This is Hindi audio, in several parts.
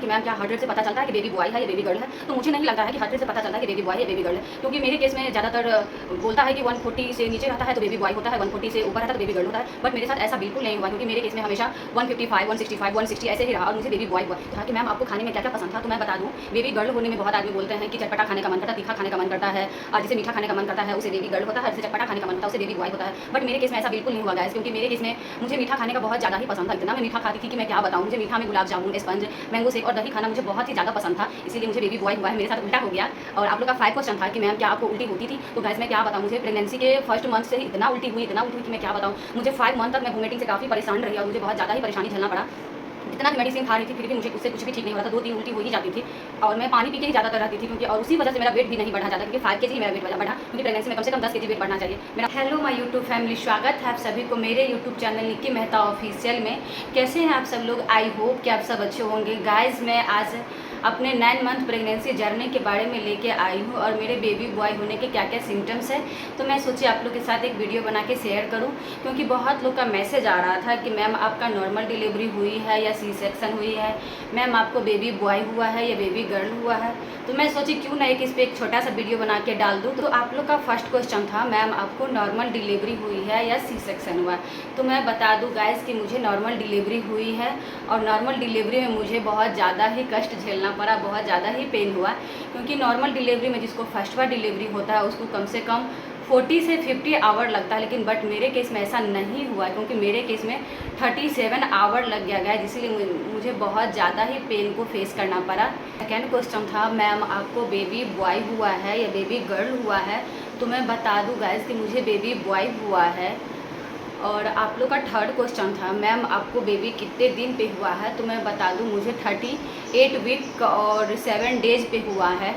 मैम क्या हार्ट रेट से पता चलता है कि बेबी बॉय है या बेबी गर्ल है? तो मुझे नहीं लगता है कि हार्ट रेट से पता चलता है कि बेबी बॉय है या बेबी गर्ल है, क्योंकि मेरे केस में ज़्यादातर बोलता है कि 140 से नीचे रहता है तो बेबी बॉय होता है, 140 से ऊपर रहता है तो बेबी गर्ल होता है। बट मेरे साथ ऐसा बिल्कुल नहीं हुआ, क्योंकि मेरे केस में हमेशा 155, 165, 160 ऐसे ही रहा और मुझे बेबी बॉय हुआ। कहा कि मैम आपको खाने में क्या क्या पसंद था? तो मैं बता दूँ, बेबी गर्ल होने में बहुत आदमी बोलते हैं कि चटपटा खाने का मन करता है, तीखा खाने का मन करता है, और जिसे मीठा खाने का मन करता है उसे बेबी गर्ल होता है, जिसे चटपटा खाने का मन करता है उसे बेबी बॉय होता है। बट मेरे केस में ऐसा बिल्कुल नहीं हुआ गाइस, क्योंकि मेरे केस में मुझे मीठा खाने का बहुत ज़्यादा ही पसंद था। इतना मैं मीठा खाती थी कि मैं क्या बताऊँ। मुझे मीठा में gulab jamun, sponge, mango shake और दही खाना मुझे बहुत ही ज़्यादा पसंद था, इसीलिए मुझे बेबी बॉय हुआ है। मेरे साथ उल्टा हो गया। और आप लोग का 5 क्वेश्चन था कि मैम क्या आपको उल्टी होती थी? तो गाइस मैं क्या बताऊँ, मुझे प्रेगनेंसी के फर्स्ट मंथ से ही इतना उल्टी हुई कि मैं क्या बताऊँ। मुझे 5 मंथ तक मैं वोमिटिंग से काफ़ी परेशान रही और मुझे बहुत ज़्यादा ही परेशानी झेलना पड़ा। जितना भी मेडिसिन खा रही थी फिर भी मुझे उससे कुछ भी ठीक नहीं हो रहा था। 2-3 उल्टी हो ही जाती थी और मैं पानी पी के ही ज़्यादातर रहती थी, क्योंकि और उसी वजह से मेरा वेट भी नहीं बढ़ा जाता, क्योंकि 5 केजी मेरा वेट बढ़ा, क्योंकि प्रेगनेंसी में कम से कम 10 केजी वेट बढ़ना चाहिए मेरा। हेलो माय यूट्यूब फैमिली, स्वागत है आप सभी को मेरे YouTube channel Nikki Mehta official में। कैसे हैं आप सब लोग? आई होप कि आप सब अच्छे होंगे। गाइज मैं आज अपने 9 मंथ प्रेगनेंसी जर्नी के बारे में लेके आई हूँ और मेरे बेबी बॉय होने के क्या क्या सिम्टम्स है, तो मैं सोची आप लोग के साथ एक वीडियो बना के शेयर करूँ, क्योंकि बहुत लोग का मैसेज आ रहा था कि मैम आपका नॉर्मल डिलीवरी हुई है या सी सेक्शन हुई है, मैम आपको बेबी बॉय हुआ है या बेबी गर्ल हुआ है। तो मैं सोची क्यों ना इस पर एक छोटा सा वीडियो बना के डाल दूँ। तो आप लोग का फर्स्ट क्वेश्चन था मैम आपको नॉर्मल डिलीवरी हुई है या सी सेक्शन हुआ है? तो मैं बता दूँ गाइस कि मुझे नॉर्मल डिलीवरी हुई है और नॉर्मल डिलीवरी में मुझे बहुत ज़्यादा ही कष्ट झेलना पड़ा, बहुत ज़्यादा ही पेन हुआ, क्योंकि नॉर्मल डिलीवरी में जिसको फर्स्ट बार डिलीवरी होता है उसको कम से कम 40 से 50 आवर लगता है, लेकिन बट मेरे केस में ऐसा नहीं हुआ, क्योंकि मेरे केस में 37 आवर लग गया जिसलिए मुझे बहुत ज़्यादा ही पेन को फेस करना पड़ा। सेकेंड क्वेश्चन था मैम आपको बेबी बॉय हुआ है या बेबी गर्ल हुआ है? तो मैं बता दूँ गाइस कि मुझे बेबी बॉय हुआ है। और आप लोग का थर्ड क्वेश्चन था मैम आपको बेबी कितने दिन पे हुआ है? तो मैं बता दूं मुझे 38 वीक और 7 डेज पे हुआ है।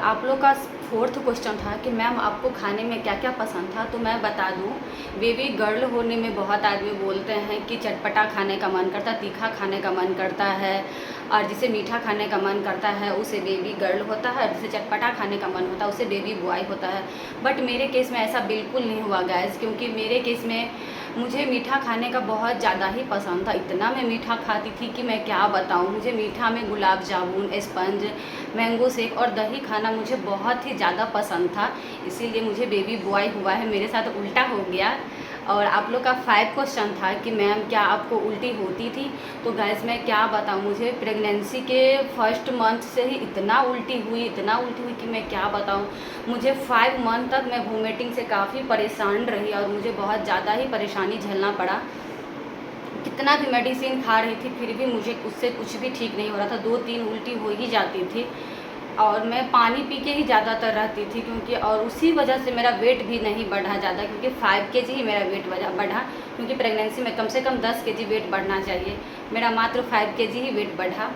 आप लोग का फोर्थ क्वेश्चन था कि मैम आपको खाने में क्या क्या पसंद था? तो मैं बता दूं बेबी गर्ल होने में बहुत आदमी बोलते हैं कि चटपटा खाने का मन करता है, तीखा खाने का मन करता है, और जिसे मीठा खाने का मन करता है उसे बेबी गर्ल होता है, जिसे चटपटा खाने का मन होता है उसे बेबी बॉय होता है। बट मेरे केस में ऐसा बिल्कुल नहीं हुआ गाइस, क्योंकि मेरे केस में मुझे मीठा खाने का बहुत ज़्यादा ही पसंद था। इतना मैं मीठा खाती थी कि मैं क्या बताऊँ। मुझे मीठा में gulab jamun, sponge, mango shake और दही खाना मुझे बहुत ही ज़्यादा पसंद था, इसीलिए मुझे बेबी बॉय हुआ है। मेरे साथ उल्टा हो गया। और आप लोग का 5 क्वेश्चन था कि मैम क्या आपको उल्टी होती थी? तो गैस मैं क्या बताऊँ, मुझे प्रेगनेंसी के फर्स्ट मंथ से ही इतना उल्टी हुई कि मैं क्या बताऊँ। मुझे 5 मंथ तक मैं वोमिटिंग से काफ़ी परेशान रही और मुझे बहुत ज़्यादा ही परेशानी झेलना पड़ा। कितना भी मेडिसिन खा रही थी फिर भी मुझे उससे कुछ भी ठीक नहीं हो रहा था। 2-3 उल्टी हो ही जाती थी और मैं पानी पी के ही ज़्यादातर रहती थी, क्योंकि और उसी वजह से मेरा वेट भी नहीं बढ़ा ज़्यादा, क्योंकि 5 केजी ही मेरा वेट बढ़ा, क्योंकि प्रेगनेंसी में कम से कम 10 केजी वेट बढ़ना चाहिए। मेरा मात्र 5 केजी ही वेट बढ़ा।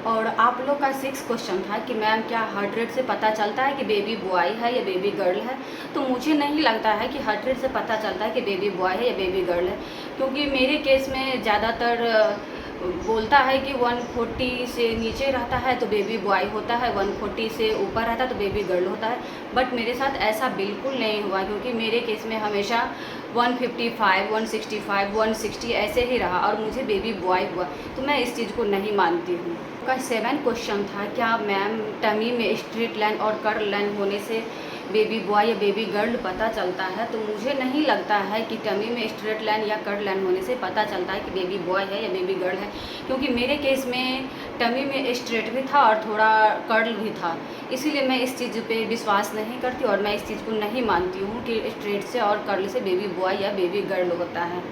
और आप लोग का 6 क्वेश्चन था कि मैम क्या हार्ट रेट से पता चलता है कि बेबी बॉय है या बेबी गर्ल है? तो मुझे नहीं लगता है कि हार्ट रेट से पता चलता है कि बेबी बॉय है या बेबी गर्ल है, क्योंकि मेरे केस में ज़्यादातर बोलता है कि 140 से नीचे रहता है तो बेबी बॉय होता है, 140 से ऊपर रहता है तो बेबी गर्ल होता है। बट मेरे साथ ऐसा बिल्कुल नहीं हुआ, क्योंकि मेरे केस में हमेशा 155, 165, 160 ऐसे ही रहा और मुझे बेबी बॉय हुआ, तो मैं इस चीज़ को नहीं मानती हूँ। का 7 क्वेश्चन था क्या मैम टमी में स्ट्रेट लाइन और कर्ल लाइन होने से बेबी बॉय या बेबी गर्ल पता चलता है? तो मुझे नहीं लगता है कि टमी में स्ट्रेट लाइन या कर्ल लाइन होने से पता चलता है कि बेबी बॉय है या बेबी गर्ल है, क्योंकि मेरे केस में टमी में स्ट्रेट भी था और थोड़ा कर्ल भी था, इसीलिए मैं इस चीज़ पे विश्वास नहीं करती और मैं इस चीज़ को नहीं मानती हूँ कि स्ट्रेट से और कर्ल से बेबी बॉय या बेबी गर्ल होता है।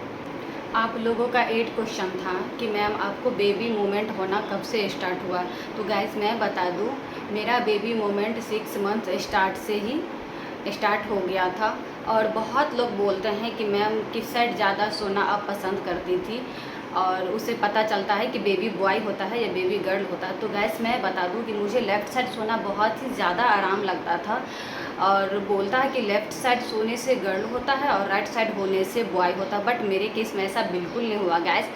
आप लोगों का 8 क्वेश्चन था कि मैम आपको बेबी मोमेंट होना कब से स्टार्ट हुआ? तो गाइस मैं बता दूं मेरा बेबी मोमेंट 6 मंथ स्टार्ट से ही स्टार्ट हो गया था। और बहुत लोग बोलते हैं कि मैम किस साइड ज़्यादा सोना आप पसंद करती थी और उससे पता चलता है कि बेबी बॉय होता है या बेबी गर्ल होता है। तो गैस मैं बता दूं कि मुझे लेफ़्ट साइड सोना बहुत ही ज़्यादा आराम लगता था और बोलता है कि लेफ़्ट साइड सोने से गर्ल होता है और राइट साइड होने से बॉय होता है, बट मेरे केस में ऐसा बिल्कुल नहीं हुआ गैस।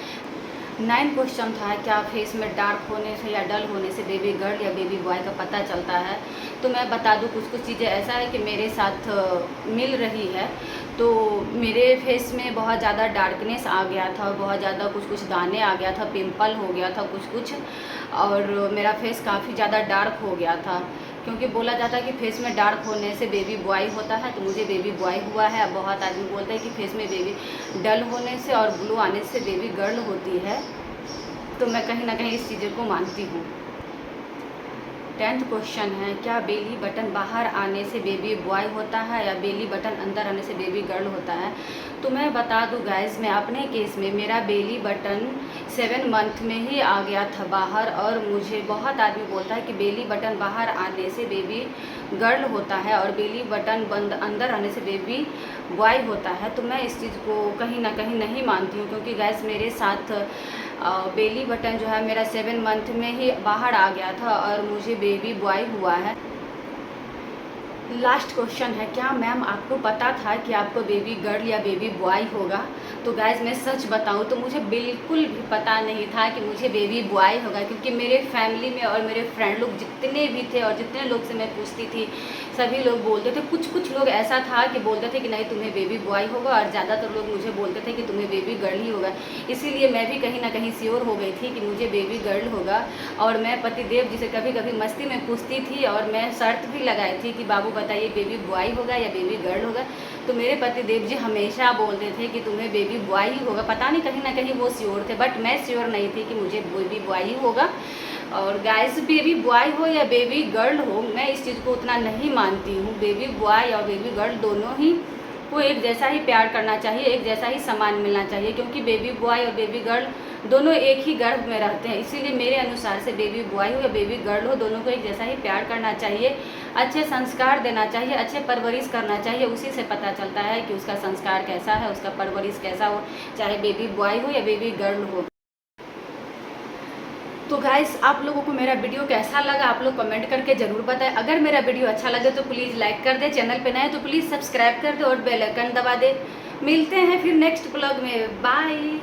9 क्वेश्चन था, क्या फेस में डार्क होने से या डल होने से बेबी गर्ल या बेबी बॉय का पता चलता है। तो मैं बता दूं, कुछ कुछ चीज़ें ऐसा है कि मेरे साथ मिल रही है। तो मेरे फेस में बहुत ज़्यादा डार्कनेस आ गया था, बहुत ज़्यादा कुछ कुछ दाने आ गया था, पिंपल हो गया था कुछ कुछ, और मेरा फेस काफ़ी ज़्यादा डार्क हो गया था। क्योंकि बोला जाता है कि फेस में डार्क होने से बेबी बॉय होता है, तो मुझे बेबी बॉय हुआ है। बहुत आदमी बोलते हैं कि फेस में बेबी डल होने से और ग्लो आने से बेबी गर्ल होती है। तो मैं कहीं ना कहीं इस चीज़ों को मानती हूँ। 10th क्वेश्चन है, क्या बेली बटन बाहर आने से बेबी बॉय होता है या बेली बटन अंदर आने से बेबी गर्ल होता है। तो मैं बता दूं गाइस, मैं अपने केस में मेरा बेली बटन 7 मंथ में ही आ गया था बाहर, और मुझे बहुत आदमी बोलता है कि बेली बटन बाहर आने से बेबी गर्ल होता है और बेली बटन बंद अंदर आने से बेबी बॉय होता है। तो मैं इस चीज़ को कहीं ना कहीं नहीं मानती हूँ, क्योंकि गाइस मेरे साथ बेली बटन जो है मेरा 7 मंथ में ही बाहर आ गया था और मुझे बेबी बॉय हुआ है। लास्ट क्वेश्चन है, क्या मैम आपको पता था कि आपको बेबी गर्ल या बेबी बॉय होगा। तो गाइज मैं सच बताऊं तो मुझे बिल्कुल भी पता नहीं था कि मुझे बेबी बॉय होगा, क्योंकि मेरे फैमिली में और मेरे फ्रेंड लोग जितने भी थे और जितने लोग से मैं पूछती थी, सभी लोग बोलते थे, कुछ कुछ लोग ऐसा था कि बोलते थे कि नहीं तुम्हें बेबी बॉय होगा, और ज़्यादातर लोग मुझे बोलते थे कि तुम्हें बेबी गर्ल ही होगा। इसीलिए मैं भी कहीं ना कहीं श्योर हो गई थी कि मुझे बेबी गर्ल होगा। और मैं पतिदेव जी से कभी कभी मस्ती में पूछती थी, और मैं शर्त भी लगाई थी कि बाबू बताइए बेबी बॉय होगा या बेबी गर्ल होगा। तो मेरे पतिदेव जी हमेशा बोलते थे कि तुम्हें बेबी बॉय ही होगा। पता नहीं कहीं ना कहीं वो श्योर थे, बट मैं श्योर नहीं थी कि मुझे बेबी बॉय ही होगा। और गाइस बेबी बॉय हो या बेबी गर्ल हो, मैं इस चीज़ को उतना नहीं मानती हूँ। बेबी बॉय और बेबी गर्ल दोनों ही को एक जैसा ही प्यार करना चाहिए, एक जैसा ही सम्मान मिलना चाहिए, क्योंकि बेबी बॉय और बेबी गर्ल दोनों एक ही गर्भ में रहते हैं। इसीलिए मेरे अनुसार से बेबी बॉय हो या बेबी गर्ल हो, दोनों को एक जैसा ही प्यार करना चाहिए, अच्छे संस्कार देना चाहिए, अच्छे परवरिश करना चाहिए। उसी से पता चलता है कि उसका संस्कार कैसा है, उसका परवरिश कैसा हो, चाहे बेबी बॉय हो या बेबी गर्ल हो। तो गाइस आप लोगों को मेरा वीडियो कैसा लगा आप लोग कमेंट करके ज़रूर बताएं। अगर मेरा वीडियो अच्छा लगे तो प्लीज़ लाइक कर दे, चैनल पे नए तो प्लीज़ सब्सक्राइब कर दे और बेल आइकन दबा दे। मिलते हैं फिर नेक्स्ट ब्लॉग में, बाय।